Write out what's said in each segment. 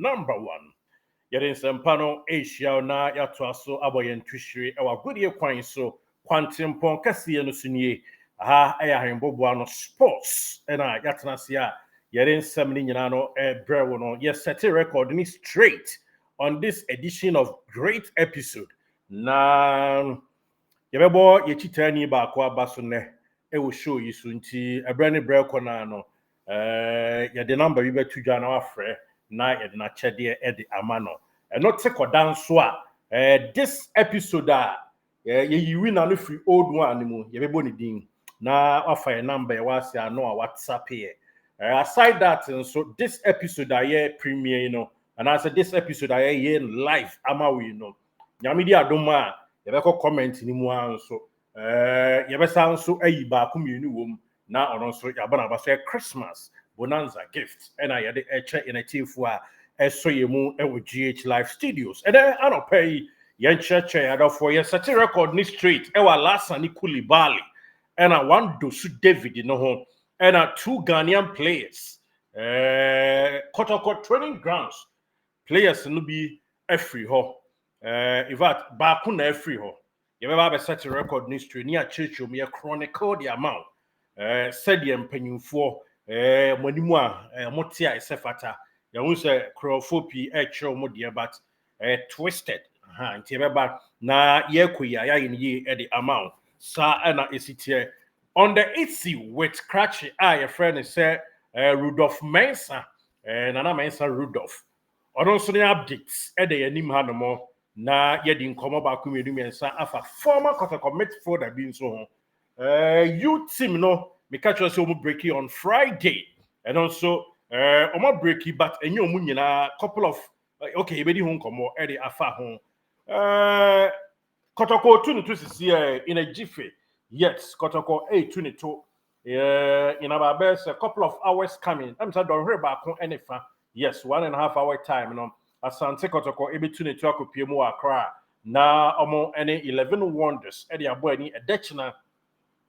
number 1. Yɛde nsɛmpa no Asia na yɛatoa so abɔ yɛn twihwiri ɛwɔ agodie kwan so kwantempɔn kɛseɛ no so nie. Aha ɛyɛ ahemboboa no sports ɛna yɛatena ase a yɛde nsɛm no nyinaa no ɛbrɛ wo no yɛsɛte record ni straight on this edition of great episode. Na yɛbɛbɔ yɛkyitani baako aba so nnɛ ɛwɔ show yi so nti ɛbrɛ ne brɛ kɔ na no yɛde number bi bɛto dwa na wafrɛ na yɛde n'akyɛdeɛ ɛde ama no ɛno te kɔda nso a this episode a yɛyiwi na no free old one mu yɛbɛbɔ ne din na wafa yɛ number yɛwɔ ase ano a WhatsApp yɛ aside that nso this episode a yɛ premiere no anaasɛ this episode a yɛ live ama we no nyame di adom a yɛbɛkɔ comment ni mu a nso yɛbɛsa nso ayi baako mmienu wɔ mu na ɔno nso yɛaba na abasɛ Christmas bonanza gift ɛna yɛde ɛkyɛ inatiefo a ɛso yɛ mu ɛwɔ GH Live Studios ɛdɛ anɔpɛ yi yɛnkyerɛkyerɛ yɛadɔfoɔ yɛsɛte record ni straight ɛwɔ Alasani Koulibaly ɛna one Dosu David no ho ɛna 2 Ghanaian players Kotoko training grounds players no bi afiri hɔ in fact baako na afiri hɔ yɛbɛba abɛsɛte record ni straight ni akyerɛkyerɛ mu yɛ chronicle the amount sɛdeɛ mpanyimfoɔ monimu a mote a ɛsɛ fata yɛhu sɛ kurɔfoɔ pii ɛkyerɛ mo deɛ but twisted nti yɛbɛba na yɛkɔ yi a yɛayɛ no yie ɛde amount saa ɛna ɛsitiɛ on the itsy with Kratchi a yɛfrɛ no sɛ Rudolph Mensah Nana Mensah Rudolph ɔno nso ne updates ɛde yɛnim ha no mo na yɛde nkɔmmɔ baako mmienu mmiɛnsa afa former Kotoko midfielder bi nso ho youth team no meka kyerɛ sɛ ɔmo breaky on Friday and also ɔmo breaky but ɛnyɛ ɔmo nyinaa couple of okay yɛbɛdi ho nkɔmmɔ ɛde afa ho Kotoko 2-2 sisi in a jiffy yes Kotoko 8-2 in about best a couple of hours coming I'm saying don't hear back on any fan yes 1.5 hour time no Asante Kotoko ebe 2-2 akopie mu Accra na ɔmo any 11 wonders ɛde abo ani ɛdɛkyina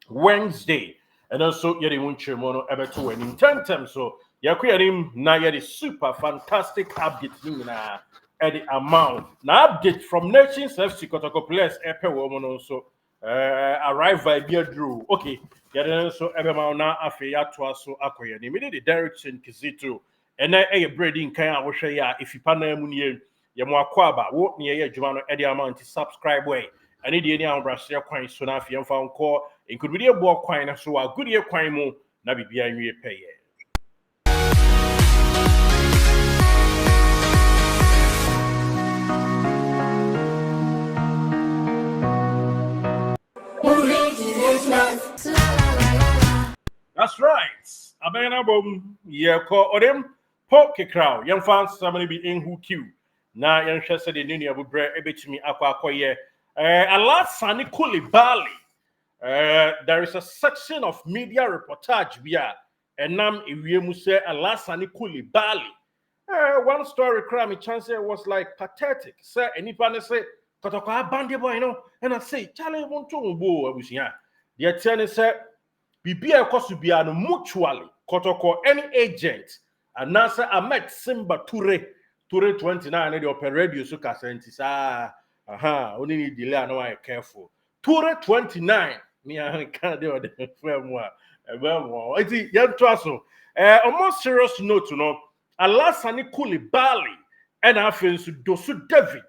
Wednesday and also yɛde ho nkyerɛmu no ɛbɛto w'anim tentem so yɛkɔ yɛnim na yɛde super fantastic update ni nyinaa ɛde amount na update from Nations FC Kotoko players ɛpɛ wɔ mu no nso arrival bi aduru okay yɛde nso ɛbɛma na afei yɛatoa so akɔ yɛnim mede the direction Kizito ɛnɛ ɛyɛ brady nkan a wohwɛ yɛ a efipa na mu nie yɛmo akɔ aba wo ne yɛyɛ adwuma no ɛde amount subscribe way ɛne deɛ ni ahobrɛhyɛ kwan so na afei yɛmfa nkɔ nkudie boɔ kwan na so agudie kwan mu na bibia nwie pɛyɛ That's right. Abena bom yɛkɔ ɔdem po kekraw yɛmfa nsɛm no bi enhu queue na yɛnhwɛ sɛ de nenu abubrɛ ebetumi akɔ Alasani Koulibaly there is a section of media reportage bia enam ewie mu sɛ Alasani Koulibaly one story cry me chance was like pathetic say enipa ne say Kotoko abande boy no and I say chale won to mbo abusia de tie ne say bibia ekoso bia no mutually Kotoko any agent anasa Ahmed Simba Ture 29 the open radio so ka senti sa only need delay no I careful Ture 29 me can dey on the frame wa eti yam to aso on more serious note no Alasani Koulibaly and afei nso Dosu David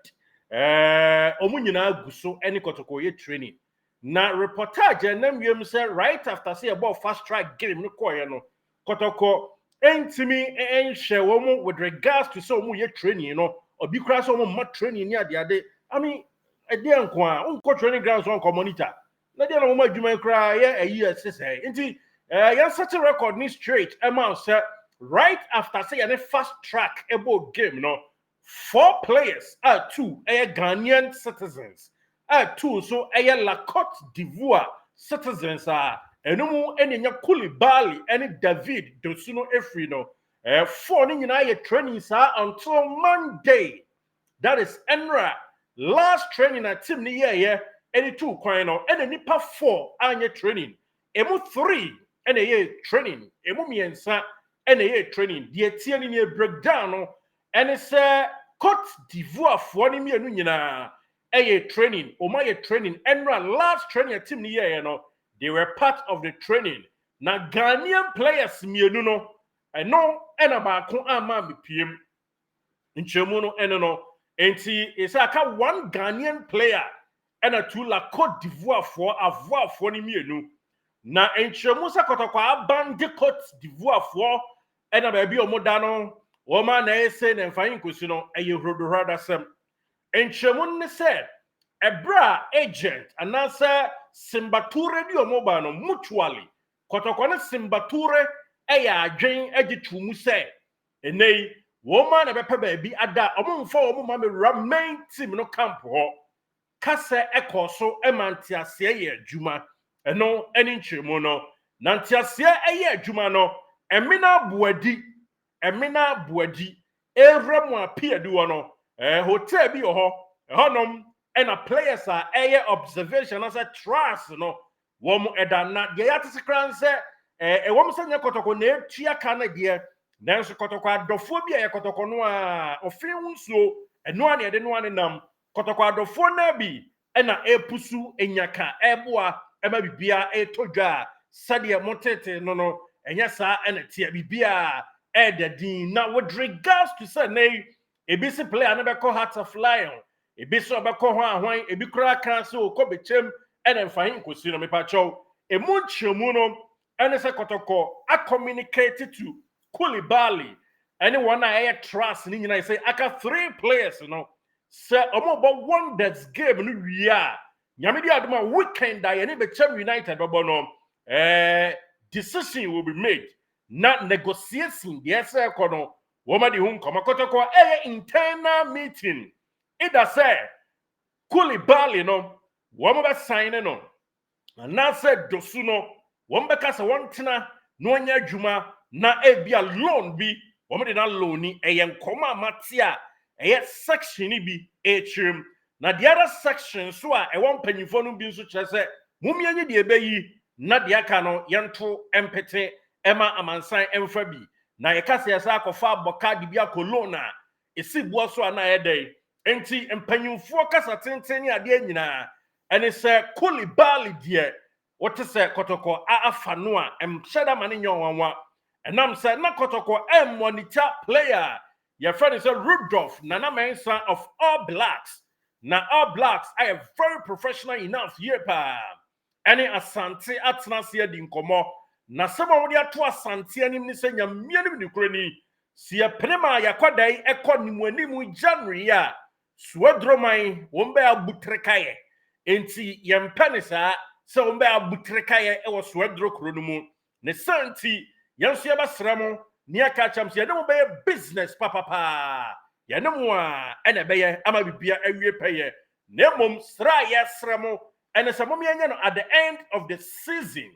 omu nyina aguso any Kotoko ye training na reportage enam wiem say right after say about fast track game no koye no Kotoko entimi enhwe womu with regards to so omu ye training no obi kura so omu ma training ni ade I mean ade anko a unko training grounds on monitor na de no mo adwuma kura ye ayi asese enti yan set record ni straight amount say right after say any fast track about game no 4 players are 2 Ghanaian citizens are 2 so La Cote d'Ivoire citizens are enumu enya Koulibaly and David Dosuno Efri no 4 ni nyina ye training sir until Monday that is Enra last training at team ni ye any 2 kwan no and nipa 4 anya training emu 3 and ye training emu miensa and ye training the tie ni breakdown no and it's Cote d'Ivoire for ni mienu nyina training training and last training team ni you know they were part of the training na Ghanaian players mienu no eno ena ba ko ama bepiem nchemu no eno no enti isa aka one Ghanaian player ena two la Cote d'Ivoire for ni mienu na nchemu sa Kotoko abande Cote d'Ivoire for ena ba bi omoda no Woman na ese na mfanyin kosi no eye hrodohrada sem enchemun ne se ebra agent anasa simbature di omoba no mutually Kotoko ne simbature eya adwen agitumu se enei woman na bepa ba bi ada omumfa omuma me remain team no camp ho kase ekoso emantiase ye adwuma eno eni nchemu no nantiase eye adwuma no emina Emina Buadi, Eremu appear do no, hotel be ho, honom, and a players are air observation as a trust, no, woman edana, the artist cranse, a woman send your Kotoko near Chia Canada, then so Kotoko dophobia, Kotoko noa, or film so, and no one had one in them, Kotoko dophona be, and a pusu, and yaka, eboa, and maybe bia, a toja, Sadia Motete, no, and yes, and a tia bia. Edadin now with regards to say nay a busy player never call Hearts of Lion a busy obako hwan a bikra cancel ko bechem and then fine ko sino me pacho a muncho muno and say Kotoko I communicated to Koulibaly anyone I trust ni nyina say aka 3 players you know say omo one that's game no wia nyame di adoma weekend I any bechem United bobo no decision will be made not negotiating the essay kono woman di hun Kotoko internal meeting ida say Koulibaly no woman be sign no and now said dosu no woman be kasa wantina no anya adwuma na ebia loan bi woman di na loan ni nkoma matia section ni bi chim na the other section so a won panyifo no bi nso kire say mumie nyi de ebeyi na de aka no yento empete Emma amansan emfa bi na yekase yesa akofa boka de bia kolona esibuo so ana yedey enti empanyumfo kasa tenten ade anyina ene se Koulibaly de wote se Kotoko afa no a emhyeda mane nyanwanwa enam se na Kotoko monitor player your friend is a Rudolph Nana Mensa of All Blacks na All Blacks are very professional enough here pa any asante atnase di nkomo na sema wodi ato asante anim ni senya mianim ni kurani si epnema yakwadai ekonimu January ya suadroman wombe abutrekaye enti yempenisa se wombe abutrekaye ewo suadro kronumu ne santi yanso yabasramo ni aka chamse ye no be business papa ye no mo a ene be ye ama bibia awie peye na mom sra ye sramo ene se mom ye no at the end of the season.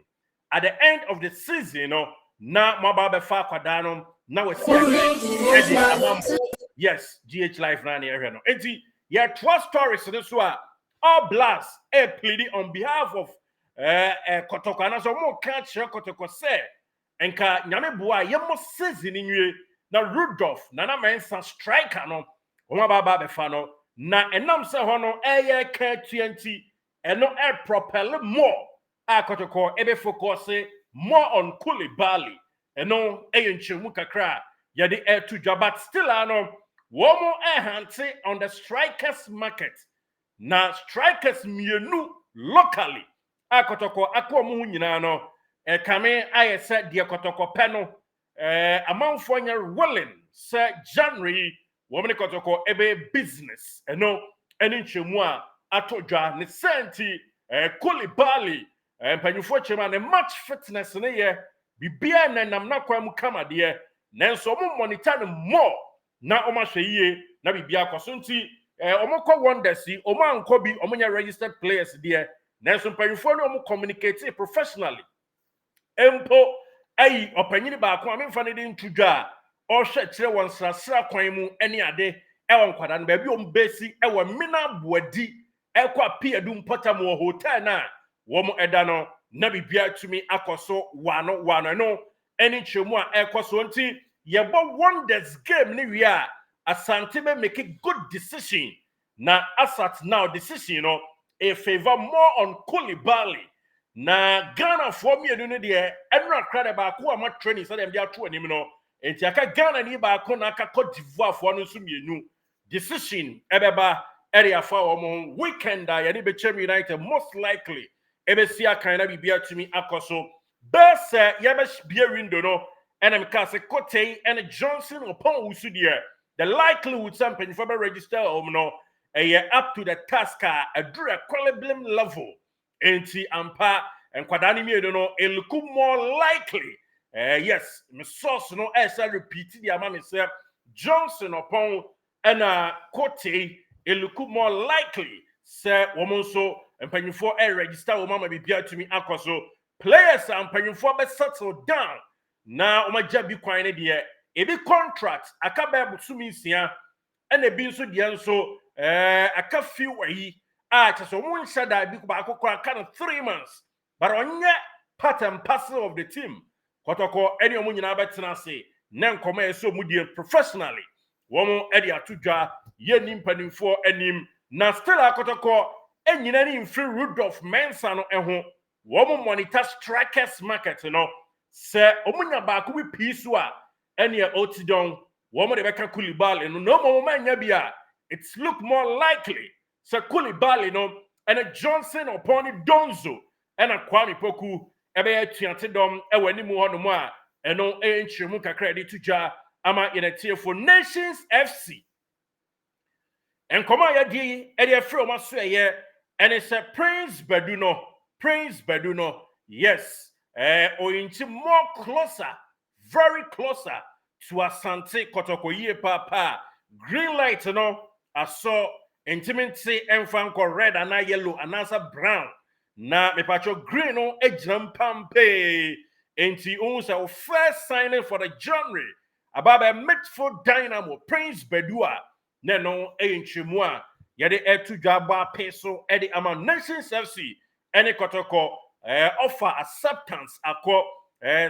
At the end of the season, you know, na mababa fa kwadano na we see yes, GH Life na here no. Enti yeah, 12 stories this one. All Blacks pleading on behalf of Kotoko and so mo catch Kotoko say enka nyame boa ye mo season nwie na Rudolph Nana Mensa striker no mababa be fa no na enam se ho no ka 20 eno propel more Kotoko ebe focus more on Koulibaly eno nchemu kakra ya the air to job but still ano womo hante on the strikers market na strikers mienu locally Kotoko akwomu nyina no kame ayese de Kotoko peno amanfo nya willing say January womo Kotoko ebe business eno eni nchemu a atodwa ne senti Koulibaly panyufo chema ne match fitness ne ye bibia na nam na kwa mu kama de nanso mo monitor no more na o ma hwe yie na bibia akoso nti omukọ wonders omo anko bi omonya registered players de nanso panyufo no omo communicate professionally empo ayi opanyini ba ko amemfa ne de ntudwa o hwe kire won srasra kwan mu ene ade won kwada no ba bi o mbesi wo mina boadi ekwa piadu mpota mu hotel na womo edano na bibia tumi akoso wano no eni chemu a ekoso nti yebo wonders game ni wi a Asante be make a good decision. Na Asat now decision, a favor more on Koulibaly. Na Ghana for me, you know, the Enra crowd back who are training, so them they are two and and Tiaka Ghana ni ba na ka Cote d'Ivoire for no sumi decision ebeba area for weekend ya ni be United most likely ebe sia kind of be to me akoso best yebe be window no and I'm say Kote and Johnson upon usu the likelihood something for register no up to the task a drew a quality level enti ampa and kwadani mi no it look more likely yes my source no as I repeat the amount say Johnson upon and Kote it look more likely say woman so and penny for a register woman be beer to me akoso players and penny for be settle down now my job be quite there e be contract akaba busumi sia and e bi nso de nso aka few yi so one shada bi ba akokora kind of 3 months but onye part and parcel of the team Kotoko any omo nyina betena se na nkoma eso mu die professionally womo e de atodwa ye nimpanimfo anim na still Kotoko enyina ni mfri Rudolph Mensah no eho womo monitor strikers market no se omunya ba ko bi piece a ene otidon womo de beka Koulibaly no mo manya bia it's look more likely se Koulibaly no and Johnson upon Donzo and a Kwame Poku ebe atuante dom e wani mu hono mu a eno enchiremu kakra de tuja ama in a tier for Nations FC and come on ya di e de free o maso ye and it's a Prince Beduno yes oyinchi more closer very closer to Asante Kotoko ye papa green light no I saw intimacy and fanko red and yellow and answer brown na me pacho green no ejam pampe enti unsa first signing for the January about a midfield dynamo Prince Bedua ne no enchimu a yede etu dwaba peso edi ama Nations FC ene Kotoko offer acceptance akọ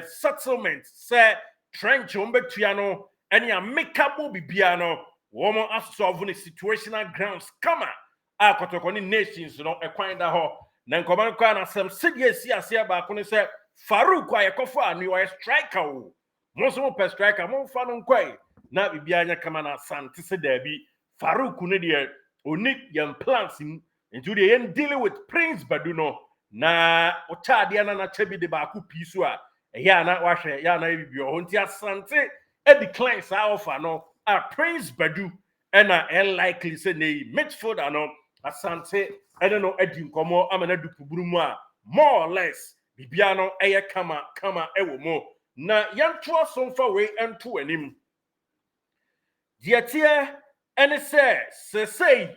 settlement say trench ombetua no ene amicable bibia no woman solve the situational grounds kama Kotoko ni Nations no ekwan da ho na nkoman kwa na sem sidie si ase ba ko ne se Farouk ayekofo ani o striker o mo so pe striker mo fa no nkwai na bibia anya kama na Asante se dabi Farouk ne de oni yam plans into the end dealing with Prince Beduno na otade na chebi de ba ko piso a ya na wahwe ya na bibia ho nti Asante e decline sa offer no Prince Bedu and likely say ne midfielder no Asante I don't know edi nkomo amana dupuburu mu a more or less bibia no eye kama ewo mo na yanto asomfa we ento anim dietie ene say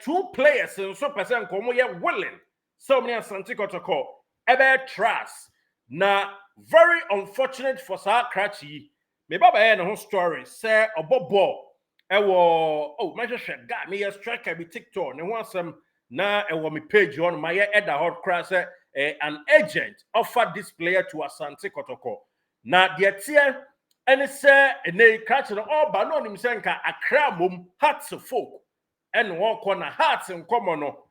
two players so person nkomo ye willing so many Asante Kotoko ebe trust na very unfortunate for sa Krachi me baba e no story say obobo ewo my guy me a striker be TikTok ne ho asem na ewo me page on my eda hot crash an agent offered this player to Asante Kotoko na de tie ene say ne catch no all ba no nim say nka Accra mom hearts of folk and one corner hearts in common no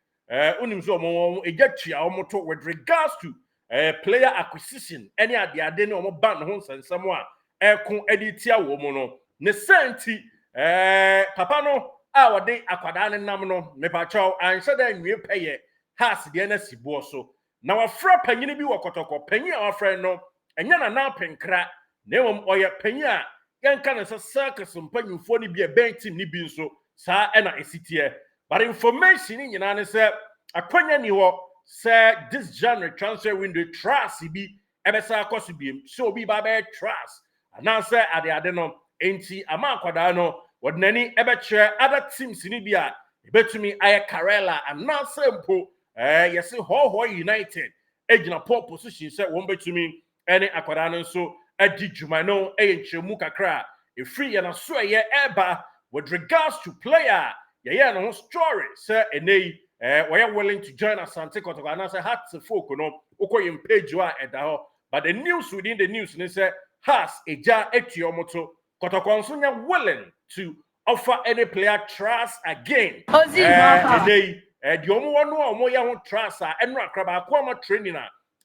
unim so mo ejatua omoto with regards to player acquisition any ade no mo ban ho nsensem a ekon editia wo mo no ne senti papa no a wode akwada ne nam no me pa chaw anhye da nwie peye has de na sibo so na wafra panyine bi Kotoko panyi a wafra no enya na penkra na emom oye panyi a yanka na circus mpanyimfo ni bi e ben team ni bi nso sa na esitie but information ni nyina ne se akwanya ni ho say this January transfer window trust bi ebesa akoso bi so bi ba be trust and say ade no enti ama akwada no wodnani ebekire other teams ni bi a ebetumi aye Karela and now simple yes ho United egina pole position say won betumi ene akwada no so adi djuma no enchemu kakra e free ya na so ye eba with regards to player yeah no story say enei we are willing to join Asante Kotoko and say hearts of folk no ukoyim page wa eda ho but the news within the news they say has eja etiomoto Kotoko nso nya willing to offer any player trust again. Ozi the omo no ya ho trust eno akraba ko ama training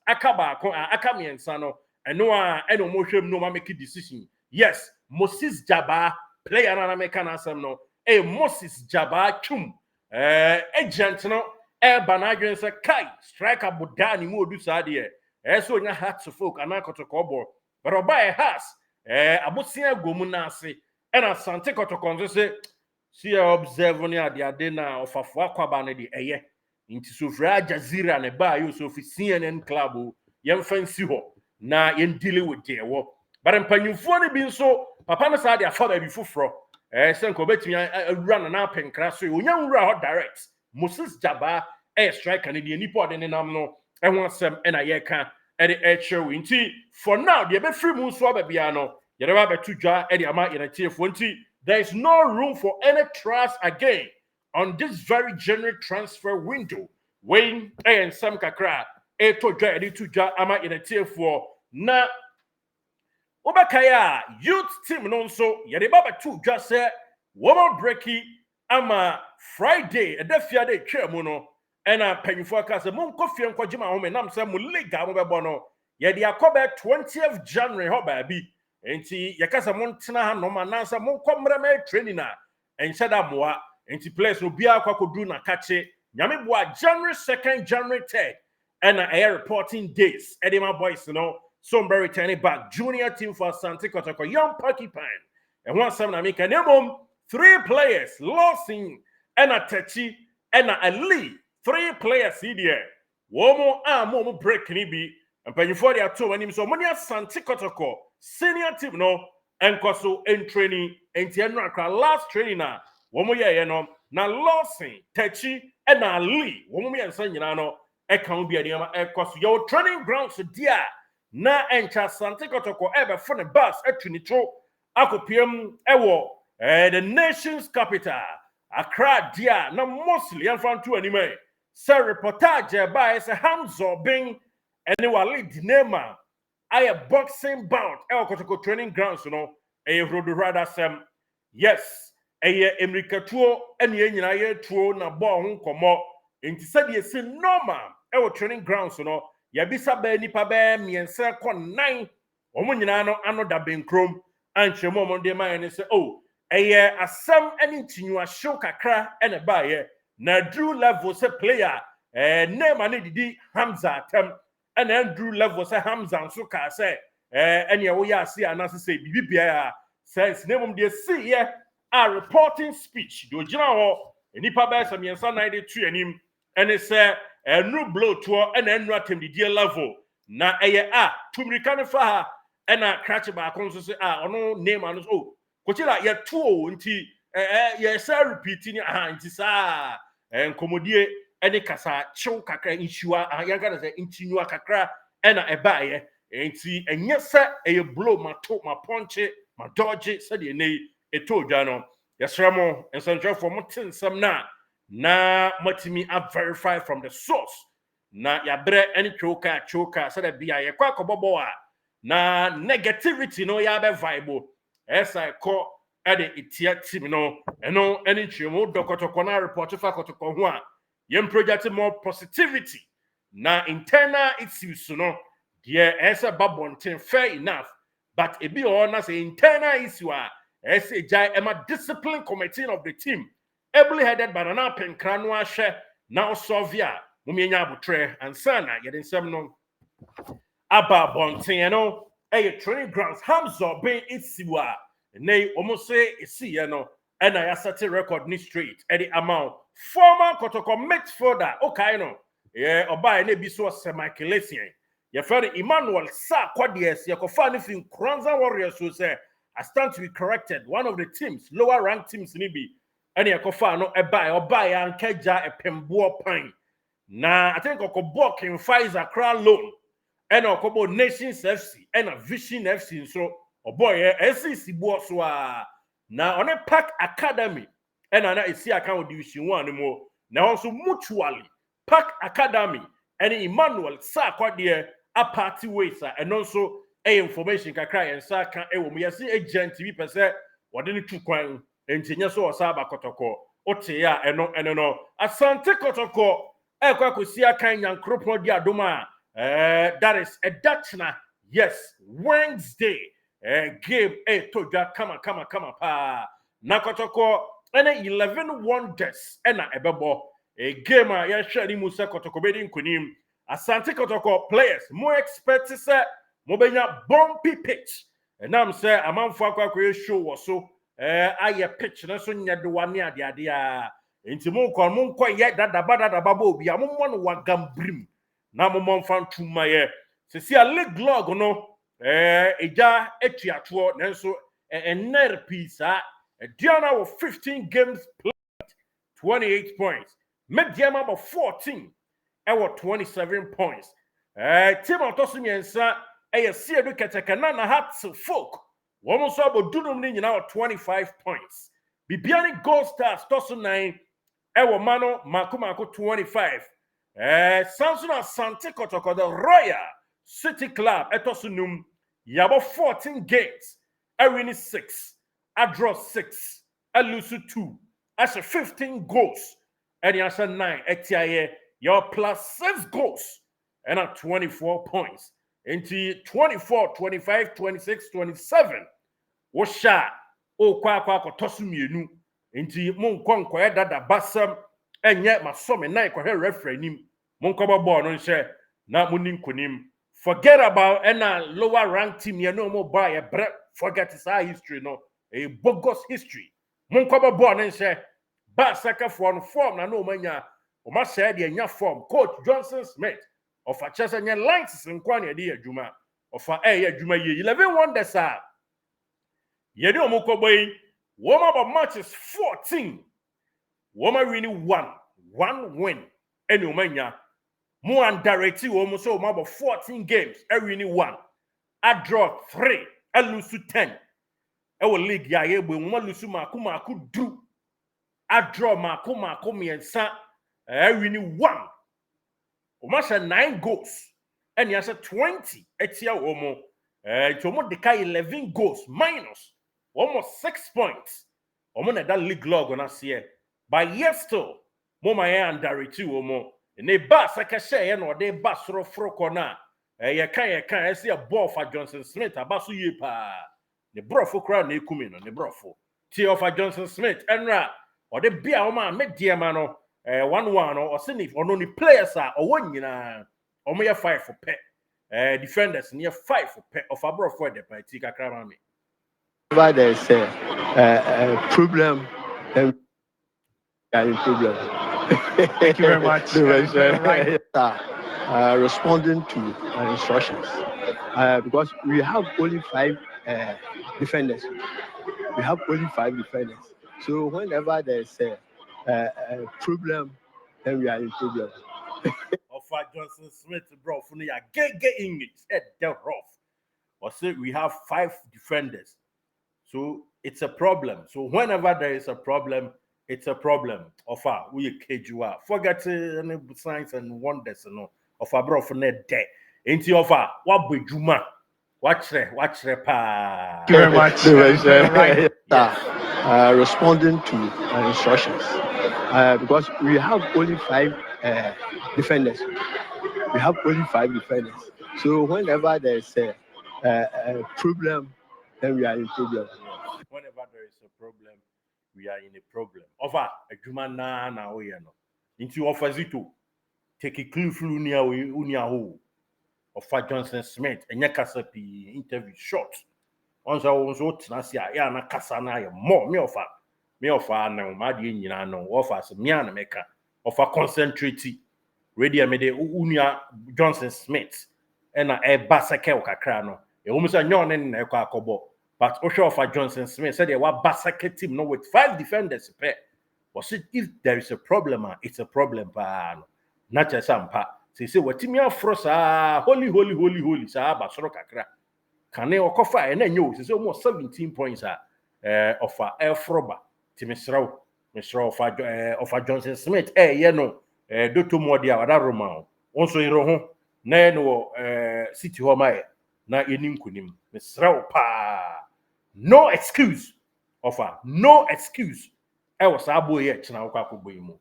akaba ko aka miensa no eno eno mo hwem no ma make decision. Yes, Moses Jaba player na make na asem no. Moses Jaba chum agent no banadwen say kai striker bodani mu odu sa de so nya heart to folk ana Kotoko ball but oba has abosia gomu na ase and asante Kotoko nso say see observe ni ade na ofafo akwaba na de nti sofra Jazeera ne ba yo so fi CNN club yem fancy ho na yen deal with the wo but mpanyufo ni bi nso papa no sa de afa ba bi foforo senko betimi awura na penkra so onya nwura ho direct Moses Jaba striker ne de nipo de nenam no ho asem na ye ka e show nti for now de be free mu so ababia no ye ba betu dwa de ama ye na tiefo nti there is no room for any trust again on this very January transfer window when and some kakra to dwa de tu dwa ama ye na tiefo na Obakaya youth team no so ye de ba betu dwa se woman breaki ama Friday edafia de twa mu no ena panyifo aka se mon kofie nkogima ho me nam se mo liga mo bebo no ye de akobe 20th January ho ba bi enti ye kasa mon tena ha no ma na se mon komre me training na enche da moa enti players no bia akwakodu na kache nyame boa January 2nd January 3rd ena air reporting days edema boys no somebody returning back junior team for Asante Kotoko young porcupine and one some na make an 3 players lost in ena Techi ena Ali 3 players here womo mo break ni bi mpanyifo dia to anim so money Asante Kotoko senior team no enkoso en training enti enu akra last training na womo ye no na losing Techi ena Ali womo me ensa nyina no e kan bi adema enkoso your training grounds dia na encha Asante Kotoko ebe for the bus atunicho akopiem ewo the nation's capital Accra dia na mostly anfantu anime say reportage by say Hamzo Bing anyway dinema I boxing bout Kotoko training grounds no rodo rather sem yes emrikatuo ene nyina ye tuo na ball ho komo enti said ye say normal training grounds no ya bisa ba nipa ba miense ko 9 omo nyina no ano da benkrom anchemo omo de man ne say oh asem ani tinua show kakra ene ba ye na drew level say player name ani didi Hamza tem ene drew level say Hamza nso ka say ene wo ya ase anase say bibibia sense name de see ye a reporting speech do gina ho nipa ba say miensa 92 anim ene say enu blow to ene enu atem didi level na tumrika ne fa ha ena cratch ba kon so say ono name anu oh kochila ye tuo nti ye say repeat ni nti sa enkomodie ene kasa chiw kakra nchiwa yanka na say nchinyua kakra ena eba ye nti enye se eye blow ma ponche ma dodge se de nei eto dwa no yesramo ensantrefo motensam na matimi a verify from the source na yabre ene choka se de bia ye kwa kobobo na negativity no ya be vibe esa ko ede itia team no eno eni chimu Kotoko na report fa Kotoko ho a yem project more positivity na internal issues no there esa babonten fair enough but e be all na say internal issue a esa jai ema discipline committee of the team ably headed by Nana Penkra no ahwe na osovia mumienya abotre ansana yede nsem no aba bonten no training grounds Hamzo Bing isiwa nei almost say isi no and I set a record ni straight the amount former Kotoko midfielder okay no oba na bi so semi-Kelesian your friend Emmanuel Sa Kwadies your fan fin Kranza Warriors so say I stand to be corrected one of the teams lower ranked teams ni bi and your fan no oba ya nkeja epembo pan na I think okobo King Pfizer Accra loan and okobo Nations FC and a Vision FC so boy SC bo so na on a Park Academy and na esi account division 1 mo na also mutually Park Academy and Emmanuel Sa Kwade a party ways and also information kakra and sa kan e wo mo yesi agent bi pese wode ne tu kwan entinya so osaba Kotoko ote ya eno no Asante Kotoko ekwa kosi akan Nyankropon di adoma that is a Dutchna yes Wednesday game toja kama pa na Kotoko ene 11 wonders ena ebebo game a ya hwe ni musa Kotoko bedi nkunim Asante Kotoko players more expect say mo benya bumpy pitch enam say amanfo akwa show wo so aye pitch na so nya de wane ade a enti mo nkɔ ye dadaba obi a mo no wagambrim na mo mfa ntuma ye sesi a league log no eja etuato nanso ener piece a Diana with 15 games played 28 points Mediama about 14 with 27 points team otoso nyensa siedu ketekana na hats folk woman so about dunum ni nyina 25 points bibiani gold stars toso 9 mano mako 25 Samson Asante Kotoko the Royal City Club etoso num yabo 14 games win 6 draw 6 lose 2 that's 15 goals and you 9 etiaye your plus 6 goals and at 24 points into 24 25 26 27 wo sha o kwa tosu mienu into mon konko dada basam enye masome 9 kwa referee nim mon ko ball no nhye na munin kunim forget about a lower rank team you know mo buy a forget his history no a bogus history mon ko ball no nhye ba saka form na no manya o ma share de nya form coach Johnson Smith of a chasanya lines in kwane de adwuma of a adwuma ye 11 wonders are ye de omko boy woma about matches 14 woma winning 1 win any omanya mo undirected womo so mo about 14 games winning 1 I draw 3 I lose 10 e wo league ya ye gbe mo lose maku dru I draw maku miensa winning 1 Omasha 9 goals and he has 20 etia womo tomo deka 11 goals minus almost 6 points omo na that league log on us here but yet still mo my underrated womo ne ba saka share no de ba soro froko na ye kan e see a ball for Johnson Smith abaso ye pa ne brofo crowd na ekumi no ne brofo tie of Johnson Smith enra o de bia o ma mediema no 1-1 or sinif or no players are or one yina or may 5 for pet defenders near 5 for pet of abroad for the party kakramami. But there's a problem and problem. Thank you very much. Responding to instructions because we have only 5 defenders. We have only 5 defenders. So whenever there's a problem, then we are in problem. Of Johnson Smith, bro, for me, get English, they're rough. Or say we have 5 defenders, so it's a problem. So whenever there is a problem, it's a problem. Offer we cage you are forget any signs and wonders, you know. Offer bro for net day. Ain't you offer what be juma? Watch pa. Thank you very much. Responding to instructions because we have only 5 defenders. We have only 5 defenders. So whenever there's a problem, then we are in problem. Whenever there is a problem, we are in a problem. Offer a human na we no. Into offers it to take a clue flu unia ho. Offer Johnson Smith and Yakasapi interview short. Once I was out Nasia, Yana Kasana, more me offer no, Madi no, offers me and Meka, offer concentrate, radio mede unia Johnson Smith, and a Basaka Kakrano, a almost a yon in a Kakobo, but Osho offer Johnson Smith said they were Basaka team, no, with 5 defenders. Was it if there is a problem, it's a problem, not just some part. Say what Timia Frosa, holy, sa Basoro Kakra. Can they offer and then you it's almost 17 points of air froba to Mr. of Johnson Smith. Do two more dia that Roman. Also in Rohon, no city home na inim kunim. Mr. Pa. No excuse offer no excuse I was abo ye china kwa kuboimu.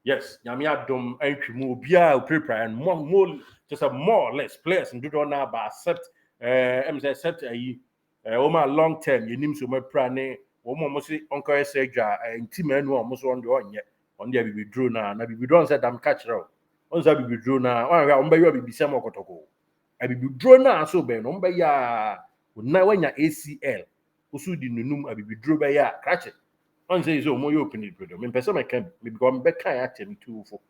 Yes, nyame adom antwi mu obia prepare and more just a more or less players and do not now but accept accept a long term you nim so my prane wo mo say onko say dwa ntima anu o mo so on the be draw na be draw said am catch raw on say be draw na on be yo be bisa mo Kotoko be draw na so be no be ya na wanya ACL usu di nunum be draw be ya catch it on say so mo yo open it me person me can me because me kan atem too for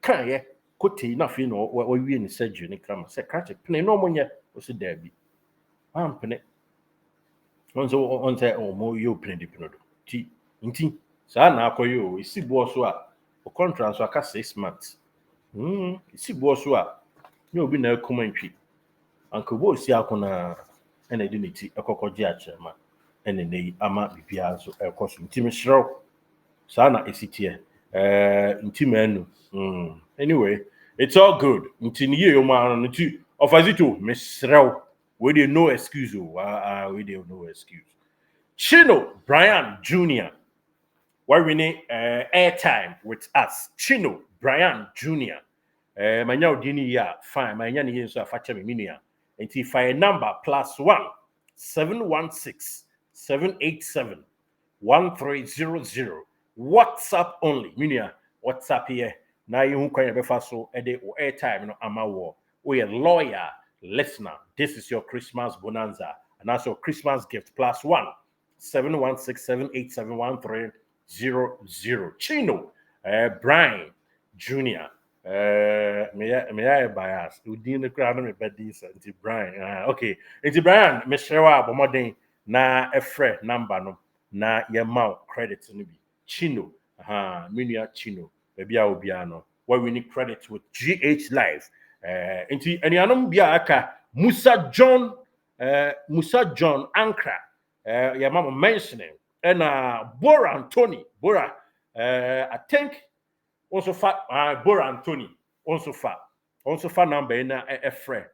kan ye kote na fi no wa wie ni surgery ni kama say catch it pene no mo nye o se da bi am pene on say o mo yo open it pene do ti nti sa na akoyo isi bo so a o contract so aka 6 months isi bo so a ni obi na akoma ntwi anko bo si akona ena di ne ti ekokoje achema ene nei ama bibia so ekoso nti me hyerew sa na esitie nti manu anyway it's all good nti ni ye yo ma no nti ofazito me hyerew we dey no excuse we dey no excuse Chino Brian Jr. Why we need airtime with us. Chino Brian Jr. My now dini ya fine. My nyani yin so afache me minia. Enti fire number +1 716 787 1300. WhatsApp only. Minia WhatsApp here. Na you hu kwanya befa so ede o airtime no amawo. We a lawyer listener. This is your Christmas bonanza and also Christmas gift +1 716 787 1300. Chino Brian Jr. May I bias? You didn't crowd me bad this anti Brian. Okay. Anti Brian, me share up modern na a friend number no na your mouth credit to be Chino. Minia Chino. Baby Obiano. Where we need credit with GH Live. Anti any anum biaka Musa John Accra. Your mama mentioning and Bora Anthony Bora I think also fat Bora Anthony also fat number in a friend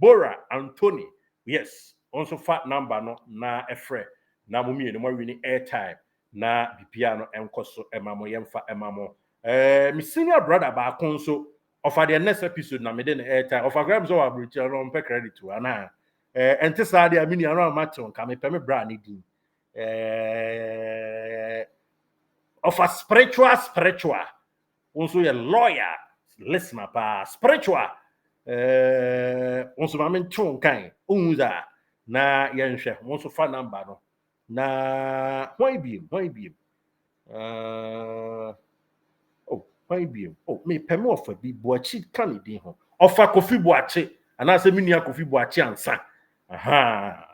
Bora Anthony yes also fat number no na a friend na mumi no more winning airtime na piano enkoso emamo yemfa emamo my senior brother ba konso of the next episode na me den airtime of agram so abridge no pe credit to ana ente sa dia mini anu amaton ka me pe me bra ni din of a spiritual also a lawyer listener pa spiritual also ma ton kan unza na yenhwe also fa number no na why be me peme of bi boachi kan din ho ofa kofi boachi ana se mini kofi boachi ansa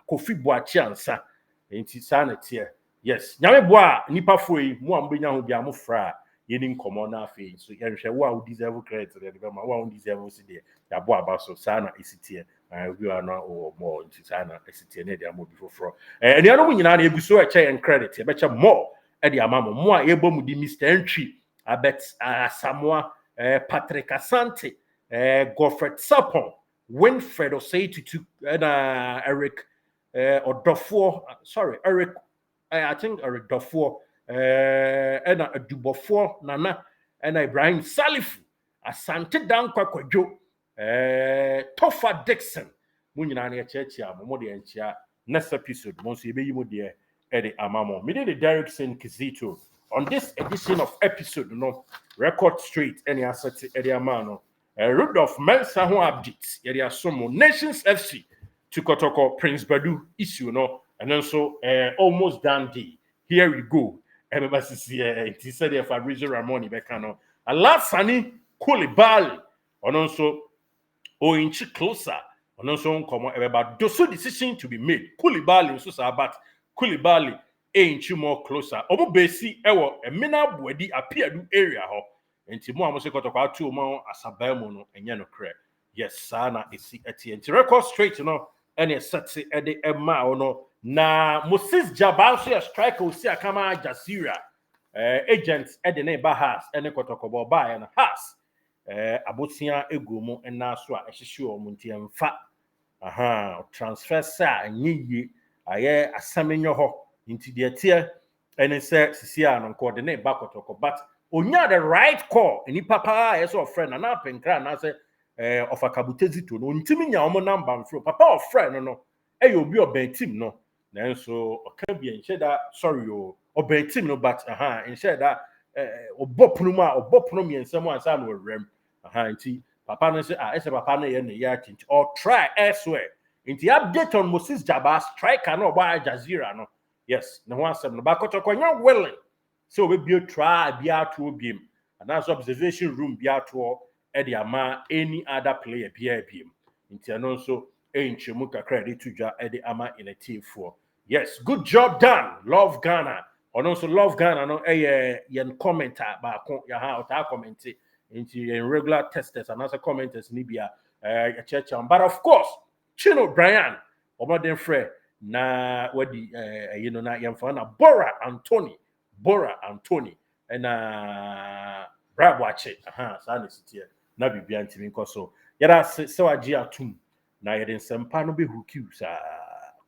kofi boachi ansa enti sa na tie yes nyame boa nipa foi mu ambenya ho bia mo fra yeni nkomo na afi so yenhwe wo a deserve credit de be ma wo a deserve si de ya boa ba so sa na esitie we are not more enti sa na esitie na de amo bi foforo eni anu nyina na eguso e che en credit e be che more e de amamo mo a yebo mu di Mr. Entry abet Samoa Patrick Asante Godfred Sapon Winfred Osei and Eric Odofo Eric I think Eric Dofo and Dubofo Nana and Ibrahim Salifu Asante Dan Kwakwajo Tofa Dixon Munyina na chechi mo de enchia next episode mo so ebe yimo de e amamo me de Derrickson Kizito on this edition of episode no record street any asset area amano Rudolph Mensa who updates area somo Nations FC to Kotoko Prince Badu issue no and then so almost done deal. Here we go everybody see it said if Fabrizio Ramoni bekano a last sunny Koulibaly and also inch closer and also come about those decision to be made Koulibaly so about Koulibaly inch more closer omo besi ewo emina buadi appear area ho enti mo amose Kotoko atu mo asabamo no enye no kre yes sana esi eti enti record straight no ene sexy ede ema no na Moses Jabal so striker osi akama Jasira agents ede na ba has ene Kotoko bo ba na has abotia egumu ena so a ehihye o munti emfa transfer sa anyiye aye asamenyo ho into the tier and it said Sisia and coordinate back Kotoko, but onya the right call any papa as a friend and up and cran as of a kabutezi to no intimi nya omo number from papa or friend no e you be obe team no then so can be and that sorry you obe team no but and share that obopnuma obopnum yen someone san we rem nti papa no say ese papa no ye ne ya tinch or try elsewhere nti update on Moses Jabba striker no by Al Jazeera no yes no one say no ba Kotoko nya willing so we be try be out to him and that's observation room be out to the ama any other player be him nti no so enchemu kakra de tuja the ama in a team for yes good job done love Ghana or also love Ghana no yen commenter ba ya ha ota comment into regular testers and also commenters nibia church but of course Chino Brian omoden frɛ na wadi you know na yemfa na Bora Anthony and Brabwache saa na sitie na bibia ntimi nko so yada se wagye atum na yede nsempa no be hukiu saa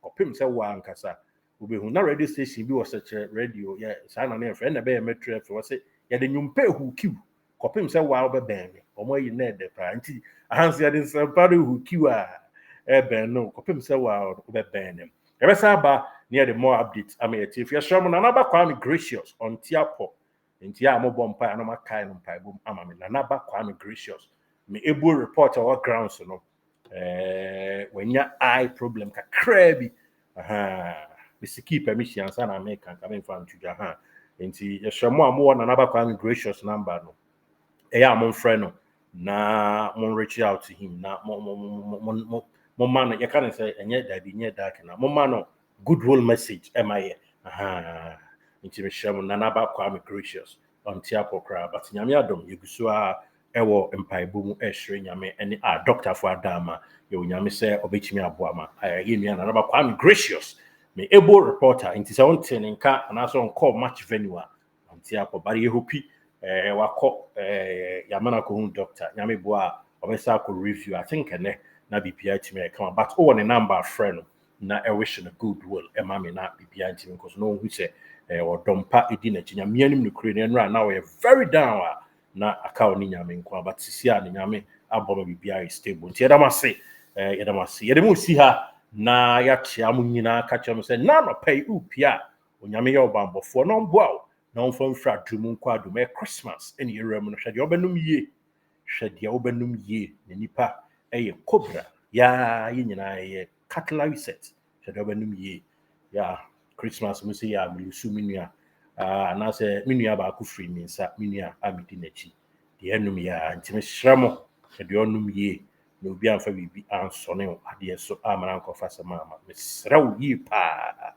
kopem se wa ankasa obehu na radio station bi wo seche radio saa na na friend na be metro fe wo se yede nyumpe hukiu kopem se wa obeben omo yi na de pra nti ahanse yede nsempa no hukiu ben no kopem se wa obeben ebesa ba near the more updates am here if you show me Nanaba Kwame Gracious on Tiapo ntia mo bompa no makai no mpa bom ama me Nanaba Kwame Gracious me able report our grounds no wenya eye problem kakra bi me siki permission san American come from tuja nti you show mo am Nanaba Kwame Gracious number no eya mo friend no na mo reach out to him na mo man you can say enye da bi nye dark na mo man goodwill message MIA nti me share Nanaba Kwame Gracious on Tiapo kra but nyame adom yeguso a ewo empaibo mu ehre nyame ene doctor for adama ye nyame say obetimi aboama ye nua Nanaba Kwame Gracious me able reporter nti say won tin nka na so on call match venue on Tiapo but ye hopi wako yamana ko hu doctor nyame bo a obesa ko review I think ene na bipia timi come but o ne number friend na wish na goodwill ema me na bibia ntimi because no who say or dompa edi na chinya mianim no kure ne nra na we very down na account ni nyame nko but sisia ni nyame aboma bibia is stable nti yedamase yedemu si ha na ya chia mu nyina ka chem say na no pay upia onyame ye obambofo no mboa na onfa mfra dum nko adum Christmas eni yerem no hwede obenum ye ne nipa cobra ya nyina ye cutlery set hwede obenum ye ya Christmas musi ya milusu minua na se minua ba ku free minsa minua amidi nachi de enum ya ntime shramo de onum ye na obi anfa bibi ansone ade so amana nkofa sama ama mesraw yi pa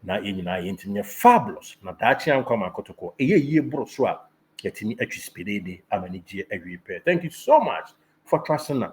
na yenyina ye ntime fabulous na daachi ankoma Kotoko ye bro so a yetimi atwi spedede amani gie awie pe thank you so much for trusting us.